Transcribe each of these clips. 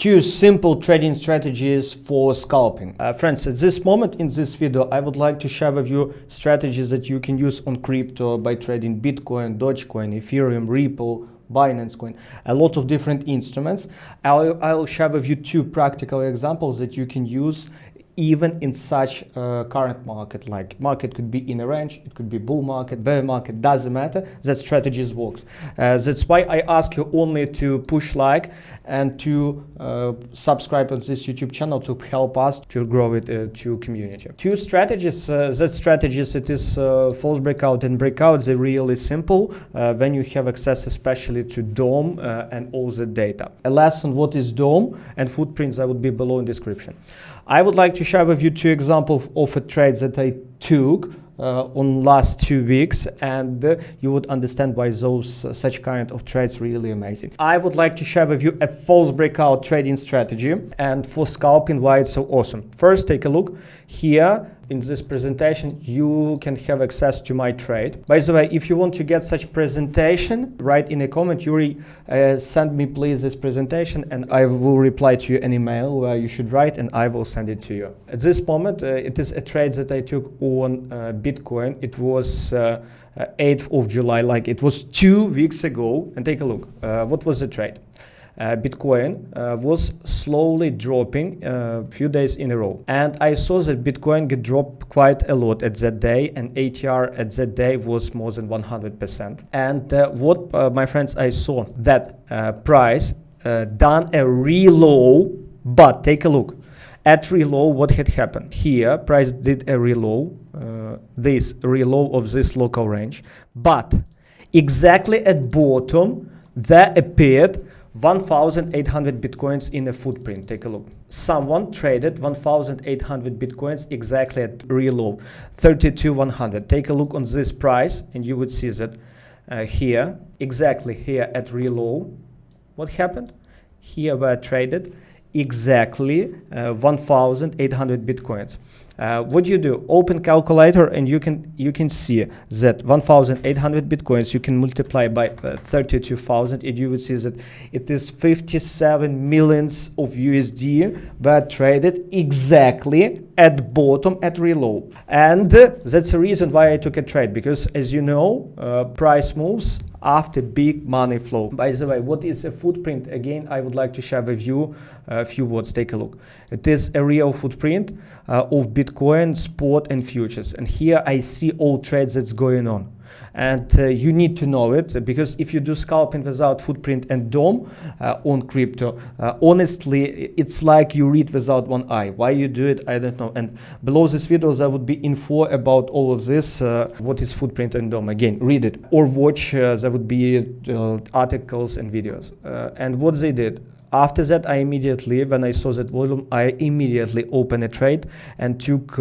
Two simple trading strategies for scalping. Friends, at this moment in this video, I would like to share with you strategies that you can use on crypto by trading Bitcoin, Dogecoin, Ethereum, Ripple, Binance Coin, a lot of different instruments. I'll share with you two practical examples that you can use even in such a current market. Like market could be in a range, it could be bull market, bear market, doesn't matter, that strategies works. That's why I ask you only to push like and to subscribe on this YouTube channel to help us to grow it to community. Two strategies, that strategies, it is false breakout and breakout. They're really simple when you have access especially to DOM and all the data. A lesson what is DOM and footprints that would be below in description. I would like to share with you two examples of a trade that I took on last 2 weeks, and you would understand why those such kind of trades really amazing. I would like to share with you a false breakout trading strategy and for scalping why it's so awesome. First, take a look here. In this presentation, you can have access to my trade. By the way, if you want to get such presentation, write in a comment, Yuri, send me please this presentation, and I will reply to you an email where you should write, and I will send it to you. At this moment, it is a trade that I took on Bitcoin. It was 8th of July, like it was 2 weeks ago. And take a look. What was the trade? Bitcoin was slowly dropping a few days in a row, and I saw that Bitcoin get dropped quite a lot at that day, and ATR at that day was more than 100%. And what my friends, I saw that price done a relow, but take a look at relow. What had happened here? Price did a relow, this relow of this local range, but exactly at bottom there appeared 1,800 bitcoins in a footprint. Take a look. Someone traded 1,800 bitcoins exactly at relow 32,100. Take a look on this price, and you would see that here, exactly here at relow, what happened? Here were traded exactly 1,800 bitcoins. What do you do? Open calculator, and you can see that 1,800 bitcoins you can multiply by 32,000, and you would see that it is 57 millions of USD were traded exactly at bottom at reload. And that's the reason why I took a trade, because as you know, price moves after big money flow. By the way, what is a footprint? Again, I would like to share with you a few words. Take a look. It is a real footprint of Bitcoin, spot and futures. And here I see all trades that's going on. And you need to know it, because if you do scalping without footprint and DOM on crypto, honestly, it's like you read without one eye. Why you do it, I don't know. And below this video, there would be info about all of this, what is footprint and DOM. Again, read it or watch, there would be articles and videos. And what they did, after that, I immediately, when I saw that volume, I immediately opened a trade and took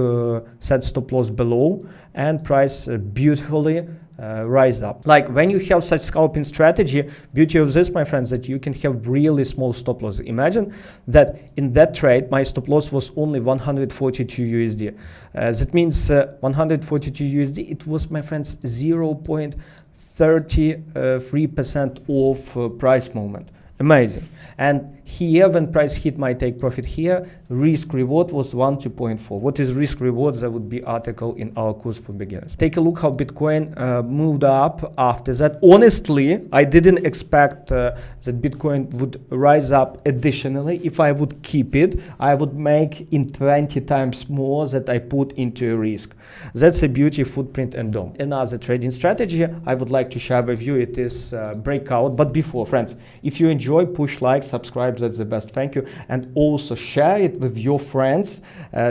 set stop loss below, and price beautifully rise up. Like when you have such scalping strategy, beauty of this, my friends, that you can have really small stop loss. Imagine that in that trade, my stop loss was only 142 USD. That means 142 USD, it was, my friends, 0.33% of price movement. Amazing. And here, when price hit my take profit here, risk reward was 1 to 0.4. What is risk reward? That would be article in our course for beginners. Take a look how Bitcoin moved up after that. Honestly, I didn't expect that Bitcoin would rise up additionally. If I would keep it, I would make in 20 times more that I put into a risk. That's a beauty footprint and DOM. Another trading strategy I would like to share with you, it is breakout. But before, friends, if you enjoy, push like, subscribe, that's the best, thank you. And also share it with your friends,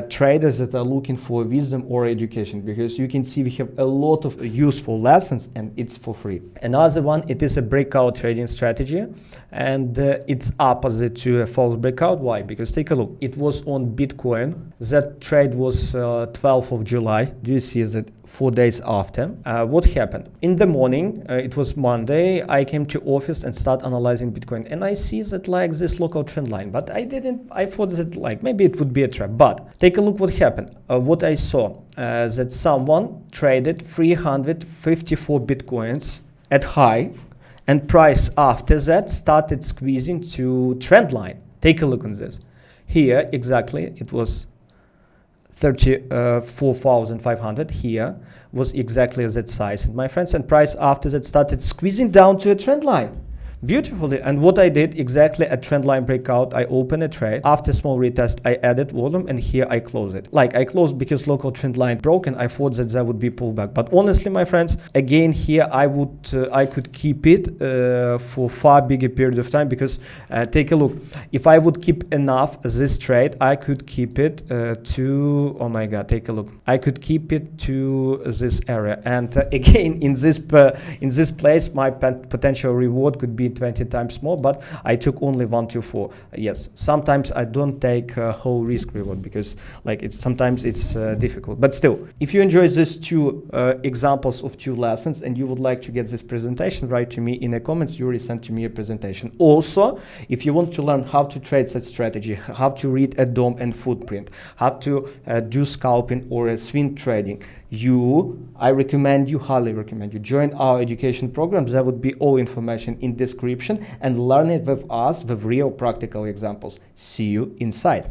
traders that are looking for wisdom or education, because you can see we have a lot of useful lessons and it's for free. Another one, it is a breakout trading strategy, and it's opposite to a false breakout. Why? Because take a look, it was on Bitcoin. That trade was 12th of July. Do you see that? 4 days after. What happened? In the morning, it was Monday, I came to office and start analyzing Bitcoin, and I see that like this local trend line, but I thought that like maybe it would be a trap. But take a look what happened. What I saw, that someone traded 354 Bitcoins at high, and price after that started squeezing to trend line. Take a look on this. Here, exactly, it was 34,500. Here was exactly that size. And my friends, and price after that started squeezing down to a trend line. Beautifully. And what I did exactly at trend line breakout, I opened a trade. After small retest, I added volume, and here I close it. Like, I closed because local trend line broken. I thought that there would be pullback. But honestly, my friends, again, here I could keep it for far bigger period of time, because take a look. If I would keep enough this trade, I could keep it to, oh my God, take a look. I could keep it to this area. And again, in this place, my potential reward could be 20 times more, but I took only 124. Yes, sometimes I don't take whole risk reward, because like sometimes it's difficult. But still, if you enjoy these two examples of two lessons and you would like to get this presentation, write to me in the comments. You already sent to me a presentation. Also, if you want to learn how to trade such strategy, how to read a DOM and footprint, how to do scalping or swing trading, I recommend you, highly recommend you, join our education programs. There would be all information in description, and learn it with us with real practical examples. See you inside.